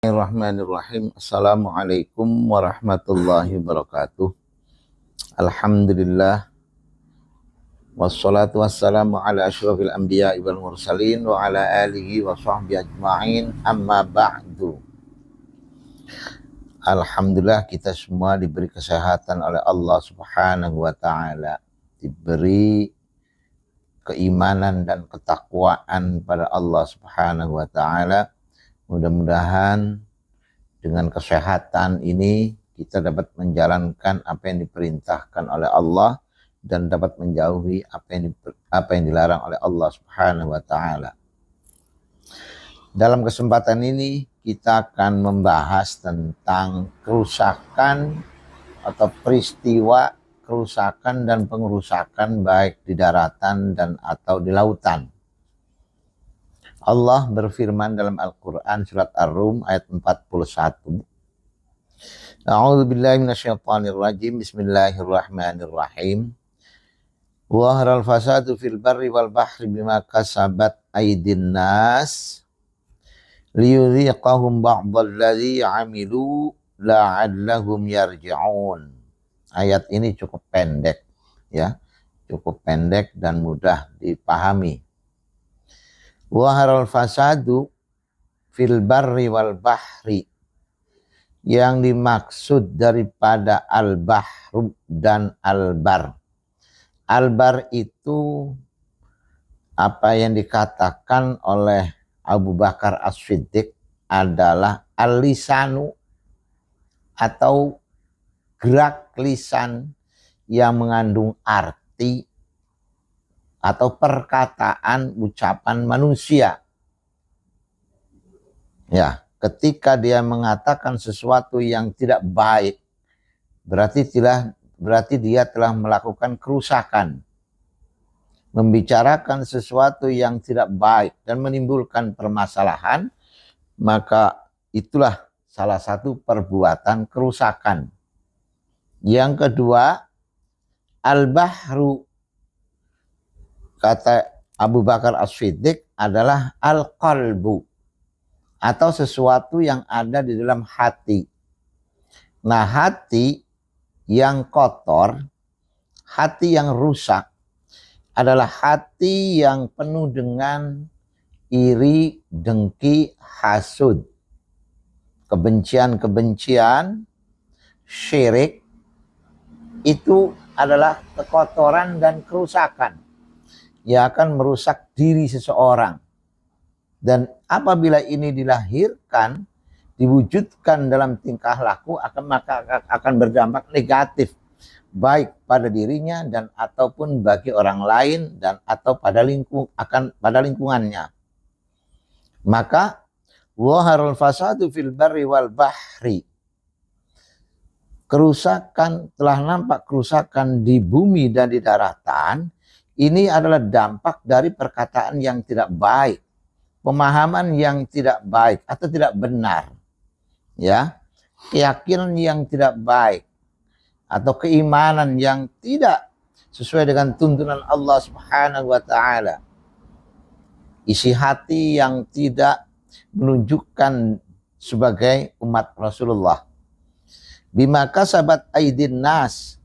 Bismillahirrahmanirrahim. Assalamualaikum warahmatullahi wabarakatuh. Alhamdulillah. Wassalatu wassalamu ala asyrafil anbiya wal mursalin wa ala alihi wa sahbihi ajma'in. Amma ba'du. Alhamdulillah kita semua diberi kesehatan oleh Allah Subhanahu wa taala. Diberi keimanan dan ketakwaan pada Allah Subhanahu wa taala. Mudah-mudahan dengan kesehatan ini kita dapat menjalankan apa yang diperintahkan oleh Allah dan dapat menjauhi apa yang dilarang oleh Allah Subhanahu wa taala. Dalam kesempatan ini kita akan membahas tentang kerusakan atau peristiwa kerusakan dan pengerusakan baik di daratan dan atau di lautan. Allah berfirman dalam Al-Quran surat Ar-Rum ayat 41. A'udzubillahi minasyaitonirrajim. Bismillahirrahmanirrahim. Waharal fasadu fil barri wal bahri bima kasabat aydin nas liyudhiqahum ba'dalladzi 'amilu la'allahum yarji'un. Ayat ini cukup pendek ya, cukup pendek dan mudah dipahami. Waharal fasadu fil barri wal bahri, yang dimaksud daripada al-bahru dan al-bar. Al-bar itu apa yang dikatakan oleh Abu Bakar As-Siddiq adalah al-lisanu atau gerak lisan yang mengandung arti atau perkataan ucapan manusia. Ya, ketika dia mengatakan sesuatu yang tidak baik, berarti dia telah melakukan kerusakan. Membicarakan sesuatu yang tidak baik dan menimbulkan permasalahan, maka itulah salah satu perbuatan kerusakan. Yang kedua, al-bahru, kata Abu Bakar As-Siddiq, adalah al-qalbu atau sesuatu yang ada di dalam hati. Nah, hati yang kotor, hati yang rusak adalah hati yang penuh dengan iri, dengki, hasud, kebencian-kebencian, syirik. Itu adalah kekotoran dan kerusakan yang akan merusak diri seseorang. Dan apabila ini dilahirkan, diwujudkan dalam tingkah laku, maka akan berdampak negatif baik pada dirinya dan ataupun bagi orang lain dan atau pada lingkungannya. Maka waharul fasadu fil barri wal bahri, kerusakan, telah nampak kerusakan di bumi dan di daratan. Ini adalah dampak dari perkataan yang tidak baik, pemahaman yang tidak baik atau tidak benar, ya, keyakinan yang tidak baik atau keimanan yang tidak sesuai dengan tuntunan Allah Subhanahu wa taala. Isi hati yang tidak menunjukkan sebagai umat Rasulullah. Bima kasabat aydin nas,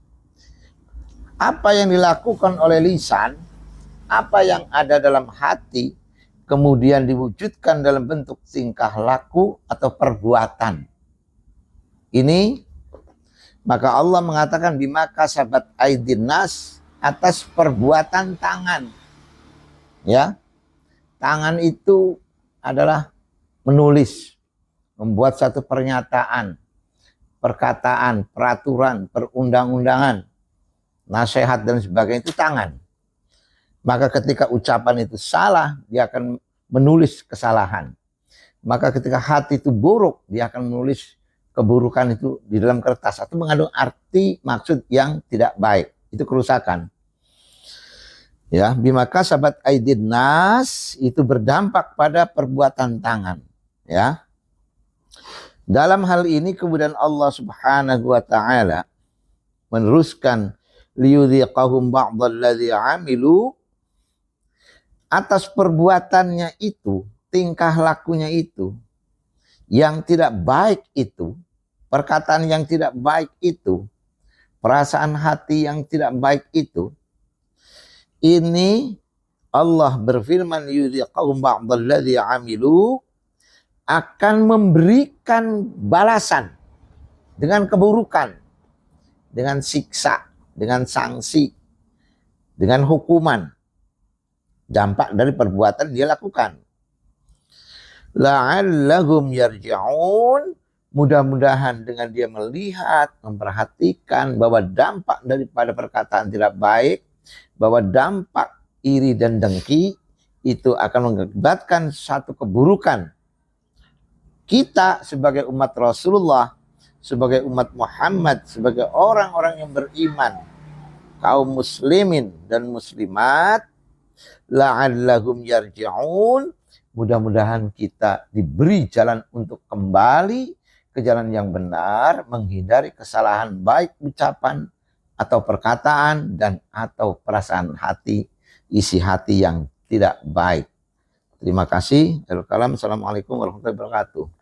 apa yang dilakukan oleh lisan, apa yang ada dalam hati, kemudian diwujudkan dalam bentuk tingkah laku atau perbuatan. Ini, maka Allah mengatakan bima kasabat aydin nas, atas perbuatan tangan. Ya, tangan itu adalah menulis, membuat satu pernyataan, perkataan, peraturan, perundang-undangan, nasihat dan sebagainya, itu tangan. Maka ketika ucapan itu salah, dia akan menulis kesalahan. Maka ketika hati itu buruk, dia akan menulis keburukan itu di dalam kertas atau mengandung arti maksud yang tidak baik. Itu kerusakan. Ya, bima kasabat aydin nas, itu berdampak pada perbuatan tangan. Ya. Dalam hal ini kemudian Allah Subhanahu wa taala meneruskan liyudhiqahum ba'dalladzi 'amilu, atas perbuatannya itu, tingkah lakunya itu, yang tidak baik itu, perkataan yang tidak baik itu, perasaan hati yang tidak baik itu, ini Allah berfirman yuziqahum ba'dalladzi amilu, akan memberikan balasan dengan keburukan, dengan siksa, dengan sanksi, dengan hukuman, dampak dari perbuatan dia lakukan. La'allahum yarji'un, mudah-mudahan dengan dia melihat, memperhatikan bahwa dampak daripada perkataan tidak baik, bahwa dampak iri dan dengki itu akan mengakibatkan satu keburukan. Kita sebagai umat Rasulullah, sebagai umat Muhammad, sebagai orang-orang yang beriman, kaum muslimin dan muslimat, la'allahum yarji'un, mudah-mudahan kita diberi jalan untuk kembali ke jalan yang benar, menghindari kesalahan baik ucapan atau perkataan dan atau perasaan hati, isi hati yang tidak baik. Terima kasih. Assalamualaikum warahmatullahi wabarakatuh.